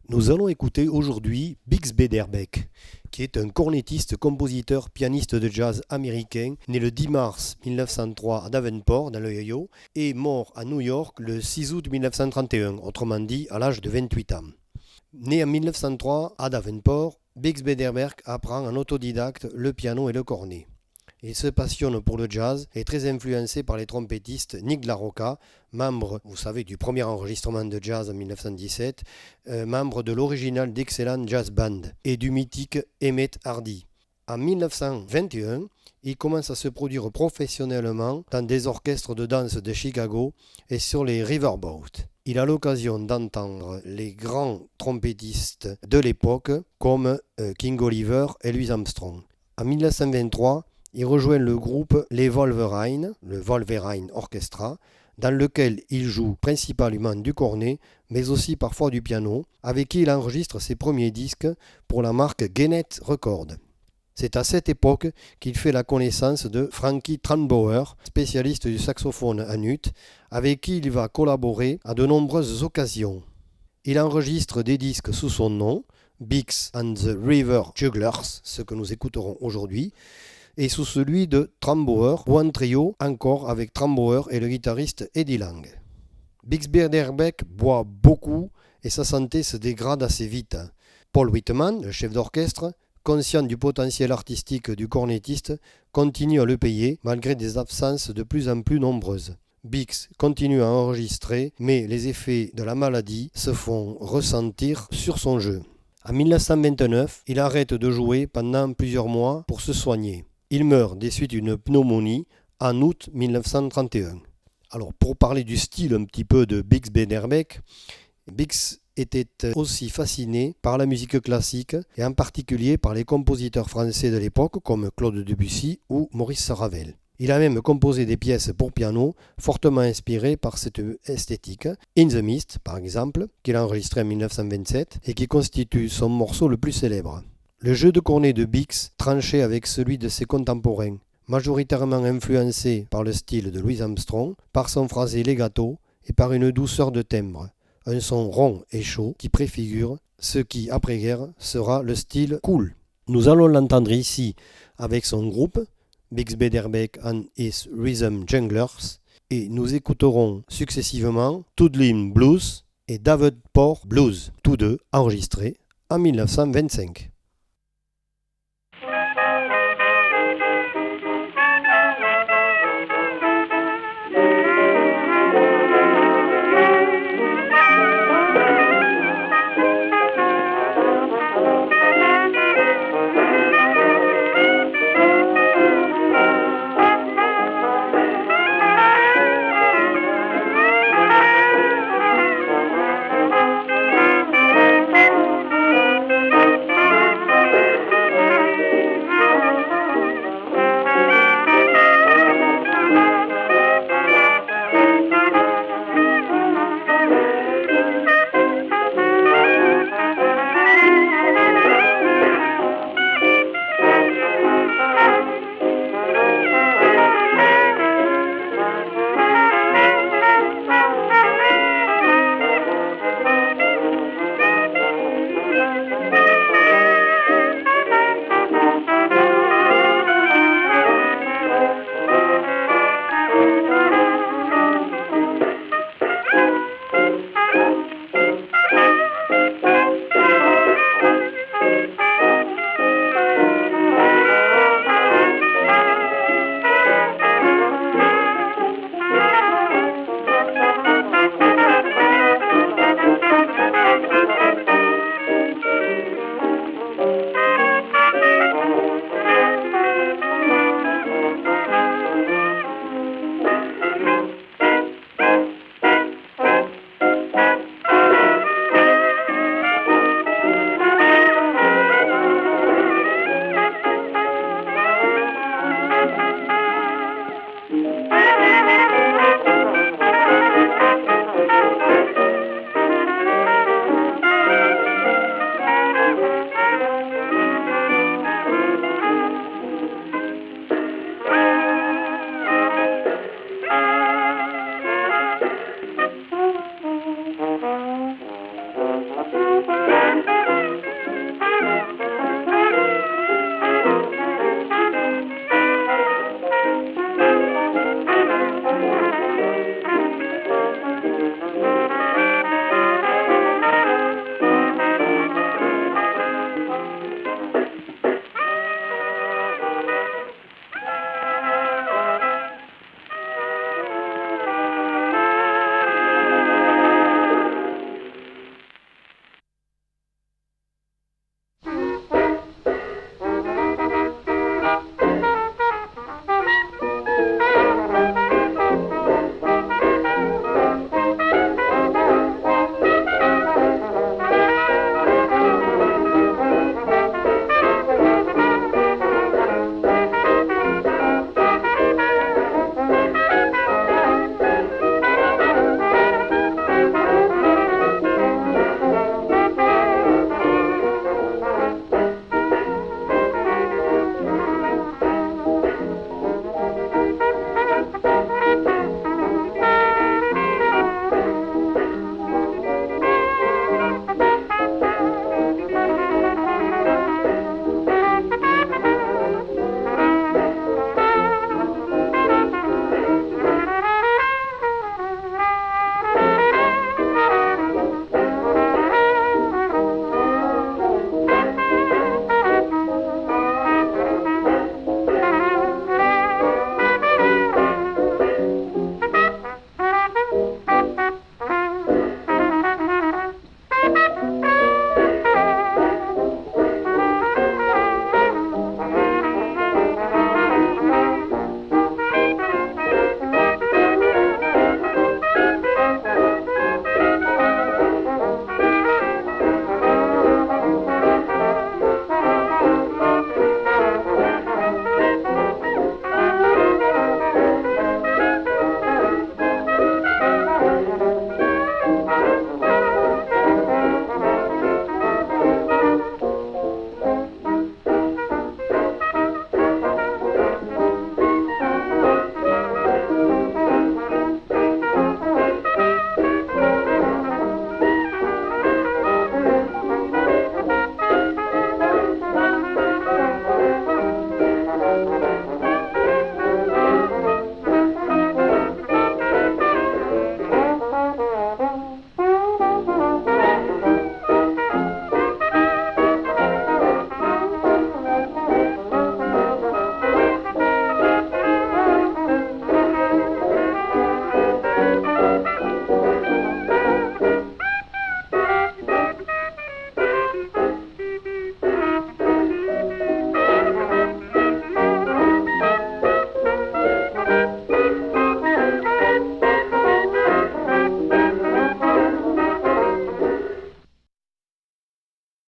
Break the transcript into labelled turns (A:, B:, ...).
A: Nous allons écouter aujourd'hui Bix Beiderbecke, qui est un cornettiste, compositeur, pianiste de jazz américain, né le 10 mars 1903 à Davenport, dans l'Ohio, et mort à New York le 6 août 1931, autrement dit à l'âge de 28 ans. Né en 1903 à Davenport, Bix Beiderbecke apprend en autodidacte le piano et le cornet. Il se passionne pour le jazz et est très influencé par les trompettistes Nick LaRocca, membre, vous savez, du premier enregistrement de jazz en 1917, membre de l'original d'Excellent Jazz Band et du mythique Emmett Hardy. En 1921, il commence à se produire professionnellement dans des orchestres de danse de Chicago et sur les riverboats. Il a l'occasion d'entendre les grands trompettistes de l'époque comme King Oliver et Louis Armstrong. En 1923, il rejoint le groupe Les Wolverine, le Wolverine Orchestra, dans lequel il joue principalement du cornet, mais aussi parfois du piano, avec qui il enregistre ses premiers disques pour la marque Gennett Records. C'est à cette époque qu'il fait la connaissance de Frankie Tranbauer, spécialiste du saxophone en ut, avec qui il va collaborer à de nombreuses occasions. Il enregistre des disques sous son nom, Bix and the River Jugglers, ce que nous écouterons aujourd'hui, et sous celui de Tranbauer, ou en trio encore avec Tranbauer et le guitariste Eddie Lang. Bix Beiderbecke boit beaucoup et sa santé se dégrade assez vite. Paul Whitman, le chef d'orchestre, conscient du potentiel artistique du cornettiste, continue à le payer malgré des absences de plus en plus nombreuses. Bix continue à enregistrer, mais les effets de la maladie se font ressentir sur son jeu. En 1929, il arrête de jouer pendant plusieurs mois pour se soigner. Il meurt des suites d'une pneumonie en août 1931. Alors pour parler du style un petit peu de Bix Beiderbecke, Bix était aussi fasciné par la musique classique et en particulier par les compositeurs français de l'époque comme Claude Debussy ou Maurice Ravel. Il a même composé des pièces pour piano fortement inspirées par cette esthétique. In the Mist, par exemple, qu'il a enregistré en 1927 et qui constitue son morceau le plus célèbre. Le jeu de cornet de Bix tranchait avec celui de ses contemporains, majoritairement influencé par le style de Louis Armstrong, par son phrasé legato et par une douceur de timbre, un son rond et chaud qui préfigure ce qui, après-guerre, sera le style cool. Nous allons l'entendre ici avec son groupe, Bix Beiderbecke and his Rhythm Junglers, et nous écouterons successivement Toodlin Blues et Davenport Blues, tous deux enregistrés en 1925.